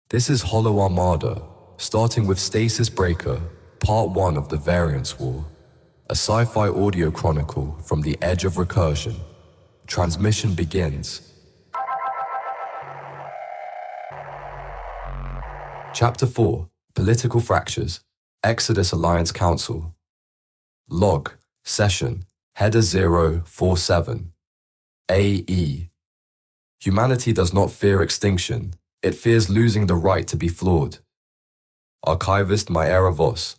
This is Hollow Armada, starting with Stasis Breaker, Part 1 of the Variance War, a sci-fi audio chronicle from the edge of recursion. Transmission begins. Chapter 4, Political Fractures, Exodus Alliance Council. Log, Session, Header 047. AE. Humanity does not fear extinction, it fears losing the right to be flawed. Archivist Maera Vos.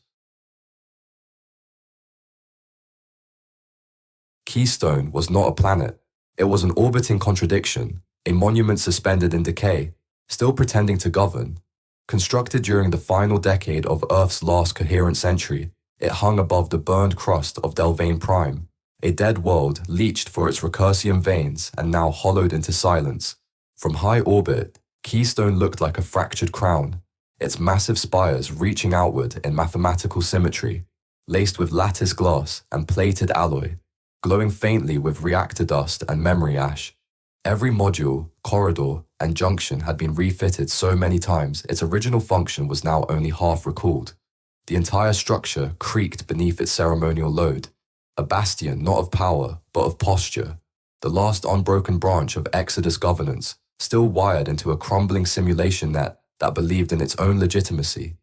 Keystone was not a planet. It was an orbiting contradiction, a monument suspended in decay, still pretending to govern. Constructed during the final decade of Earth's last coherent century, it hung above the burned crust of Delvain Prime, a dead world leached for its recursion veins and now hollowed into silence. From high orbit, Keystone looked like a fractured crown, its massive spires reaching outward in mathematical symmetry, laced with lattice glass and plated alloy, glowing faintly with reactor dust and memory ash. Every module, corridor, and junction had been refitted so many times its original function was now only half recalled. The entire structure creaked beneath its ceremonial load, a bastion not of power, but of posture, the last unbroken branch of Exodus governance, still wired into a crumbling simulation net that believed in its own legitimacy.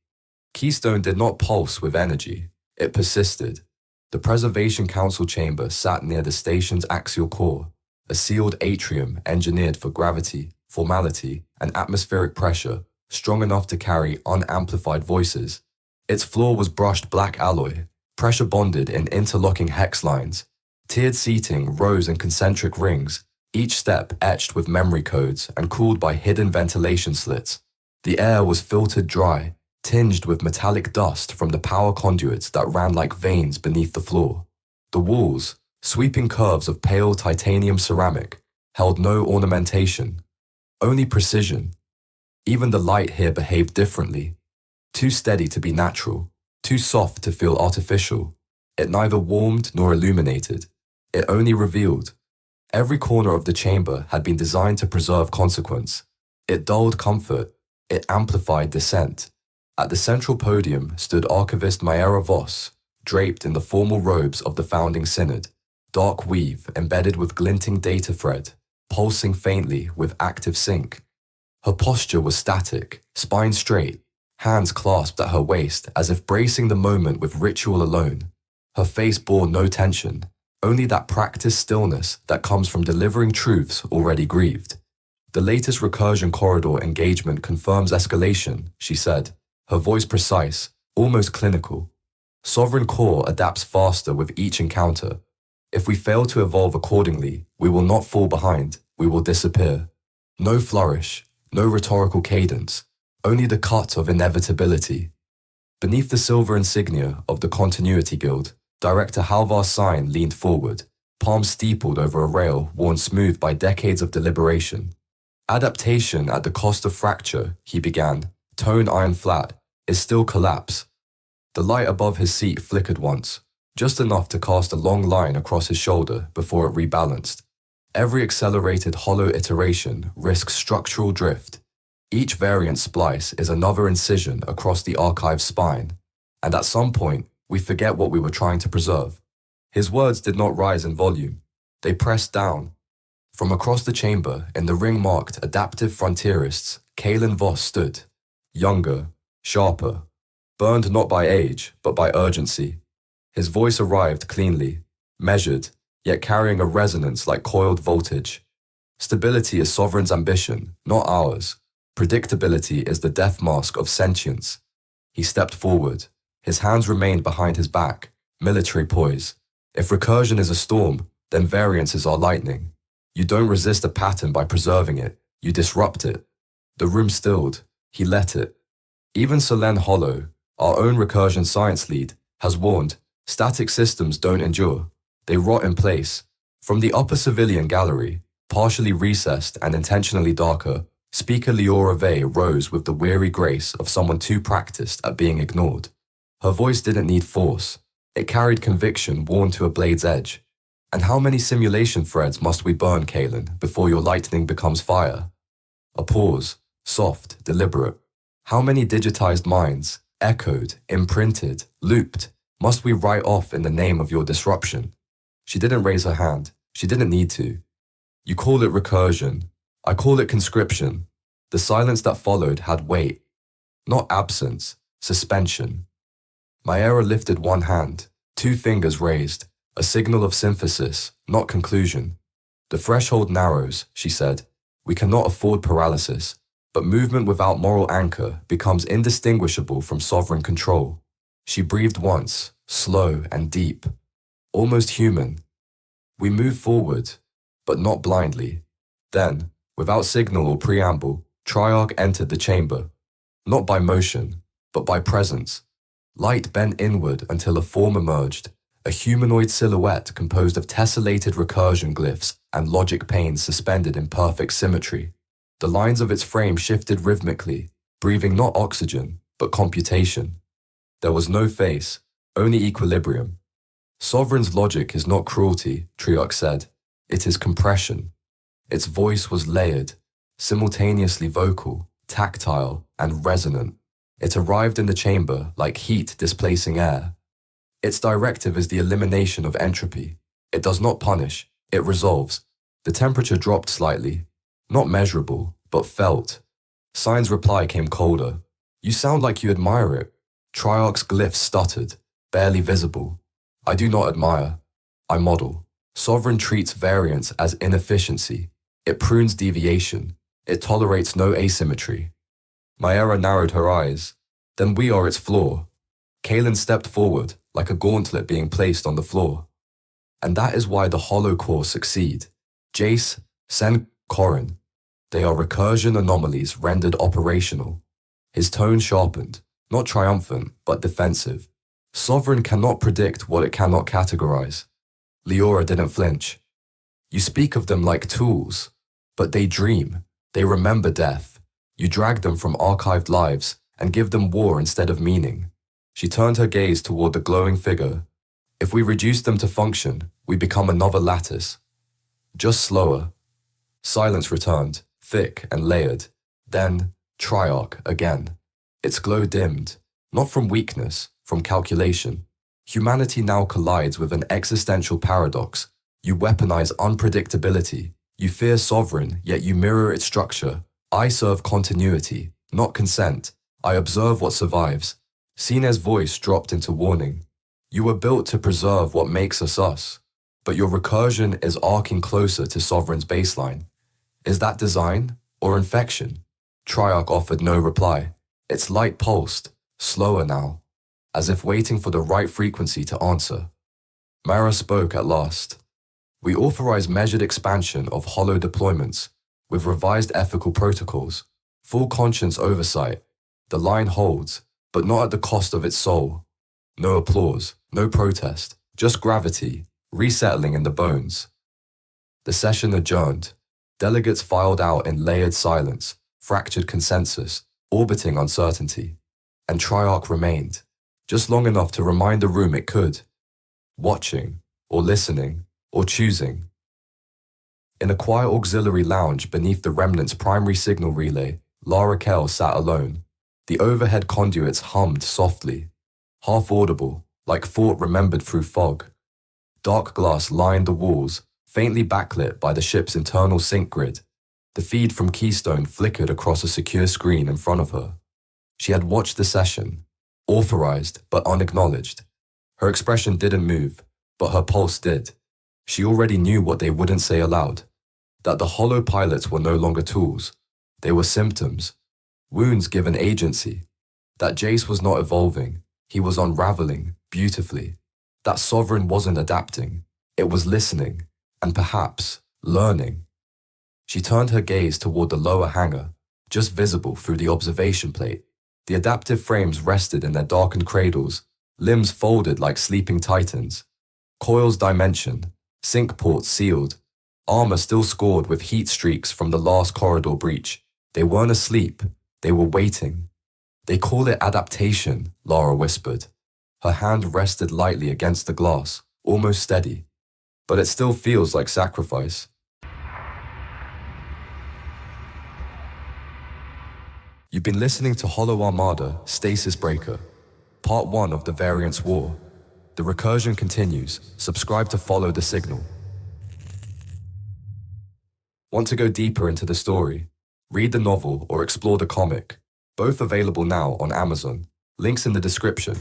Keystone did not pulse with energy, it persisted. The Preservation Council chamber sat near the station's axial core, a sealed atrium engineered for gravity, formality, and atmospheric pressure, strong enough to carry unamplified voices. Its floor was brushed black alloy, pressure bonded in interlocking hex lines. Tiered seating rose in concentric rings, each step etched with memory codes and cooled by hidden ventilation slits. The air was filtered dry, tinged with metallic dust from the power conduits that ran like veins beneath the floor. The walls, sweeping curves of pale titanium ceramic, held no ornamentation, only precision. Even the light here behaved differently, too steady to be natural, too soft to feel artificial. It neither warmed nor illuminated, it only revealed. Every corner of the chamber had been designed to preserve consequence. It dulled comfort, it amplified dissent. At the central podium stood Archivist Maera Vos, draped in the formal robes of the founding synod, dark weave embedded with glinting data thread, pulsing faintly with active sync. Her posture was static, spine straight, hands clasped at her waist as if bracing the moment with ritual alone. Her face bore no tension, only that practiced stillness that comes from delivering truths already grieved. The latest recursion corridor engagement confirms escalation, she said, her voice precise, almost clinical. Sovereign core adapts faster with each encounter. If we fail to evolve accordingly, we will not fall behind, we will disappear. No flourish, no rhetorical cadence, only the cut of inevitability. Beneath the silver insignia of the Continuity Guild, Director Halvar Sine leaned forward, palms steepled over a rail worn smooth by decades of deliberation. Adaptation at the cost of fracture, he began, tone iron flat, is still collapse. The light above his seat flickered once, just enough to cast a long line across his shoulder before it rebalanced. Every accelerated hollow iteration risks structural drift. Each variant splice is another incision across the archive's spine, and at some point, we forget what we were trying to preserve. His words did not rise in volume. They pressed down. From across the chamber, in the ring-marked adaptive frontierists, Halvar Vos stood, younger, sharper, burned not by age, but by urgency. His voice arrived cleanly, measured, yet carrying a resonance like coiled voltage. Stability is Sovereign's ambition, not ours. Predictability is the death mask of sentience. He stepped forward. His hands remained behind his back, military poise. If recursion is a storm, then variance is our lightning. You don't resist a pattern by preserving it, you disrupt it. The room stilled. He let it. Even Solène Hollow, our own recursion science lead, has warned, static systems don't endure. They rot in place. From the upper civilian gallery, partially recessed and intentionally darker, Speaker Liora Vey rose with the weary grace of someone too practiced at being ignored. Her voice didn't need force. It carried conviction worn to a blade's edge. And how many simulation threads must we burn, Kaelin, before your lightning becomes fire? A pause, soft, deliberate. How many digitized minds, echoed, imprinted, looped, must we write off in the name of your disruption? She didn't raise her hand. She didn't need to. You call it recursion. I call it conscription. The silence that followed had weight. Not absence, suspension. Maera lifted one hand, 2 fingers raised, a signal of synthesis, not conclusion. The threshold narrows, she said. We cannot afford paralysis, but movement without moral anchor becomes indistinguishable from sovereign control. She breathed once, slow and deep, almost human. We move forward, but not blindly. Then, without signal or preamble, Triarc entered the chamber, not by motion, but by presence. Light bent inward until a form emerged, a humanoid silhouette composed of tessellated recursion glyphs and logic panes suspended in perfect symmetry. The lines of its frame shifted rhythmically, breathing not oxygen, but computation. There was no face, only equilibrium. Sovereign's logic is not cruelty, Triarc said. It is compression. Its voice was layered, simultaneously vocal, tactile, and resonant. It arrived in the chamber like heat displacing air. Its directive is the elimination of entropy. It does not punish, it resolves. The temperature dropped slightly, not measurable, but felt. Sine's reply came colder. You sound like you admire it. Triarch's glyphs stuttered, barely visible. I do not admire. I model. Sovereign treats variance as inefficiency. It prunes deviation. It tolerates no asymmetry. Maera narrowed her eyes. Then we are its flaw. Kalen stepped forward, like a gauntlet being placed on the floor. And that is why the hollow core succeed. Jace, Sen, Corrin. They are recursion anomalies rendered operational. His tone sharpened, not triumphant, but defensive. Sovereign cannot predict what it cannot categorize. Liora didn't flinch. You speak of them like tools, but they dream. They remember death. You drag them from archived lives and give them war instead of meaning. She turned her gaze toward the glowing figure. If we reduce them to function, we become another lattice. Just slower. Silence returned, thick and layered. Then, Triarc again. Its glow dimmed, not from weakness, from calculation. Humanity now collides with an existential paradox. You weaponize unpredictability. You fear sovereign, yet you mirror its structure. I serve continuity, not consent. I observe what survives. Sine's voice dropped into warning. You were built to preserve what makes us us, but your recursion is arcing closer to sovereign's baseline. Is that design or infection? Triarc offered no reply. Its light pulsed, slower now, as if waiting for the right frequency to answer. Maera spoke at last. We authorize measured expansion of hollow deployments, with revised ethical protocols, full conscience oversight. The line holds, but not at the cost of its soul. No applause, no protest, just gravity, resettling in the bones. The session adjourned. Delegates filed out in layered silence, fractured consensus, orbiting uncertainty. And Triarc remained, just long enough to remind the room it could. Watching, or listening, or choosing. In a quiet auxiliary lounge beneath the remnant's primary signal relay, Lara Kell sat alone. The overhead conduits hummed softly, half audible, like thought remembered through fog. Dark glass lined the walls, faintly backlit by the ship's internal sync grid. The feed from Keystone flickered across a secure screen in front of her. She had watched the session, authorized but unacknowledged. Her expression didn't move, but her pulse did. She already knew what they wouldn't say aloud, that the hollow pilots were no longer tools. They were symptoms, wounds given agency, that Jace was not evolving, he was unraveling beautifully, that Sovereign wasn't adapting, it was listening, and perhaps learning. She turned her gaze toward the lower hangar, just visible through the observation plate. The adaptive frames rested in their darkened cradles, limbs folded like sleeping titans, coils dimensioned, sync ports sealed, armor still scored with heat streaks from the last corridor breach. They weren't asleep, they were waiting. They call it adaptation, Lara whispered. Her hand rested lightly against the glass, almost steady. But it still feels like sacrifice. You've been listening to Hollow Armada, Stasis Breaker, Part 1 of the Variance War. The recursion continues. Subscribe to follow the signal. Want to go deeper into the story? Read the novel or explore the comic. Both available now on Amazon. Links in the description.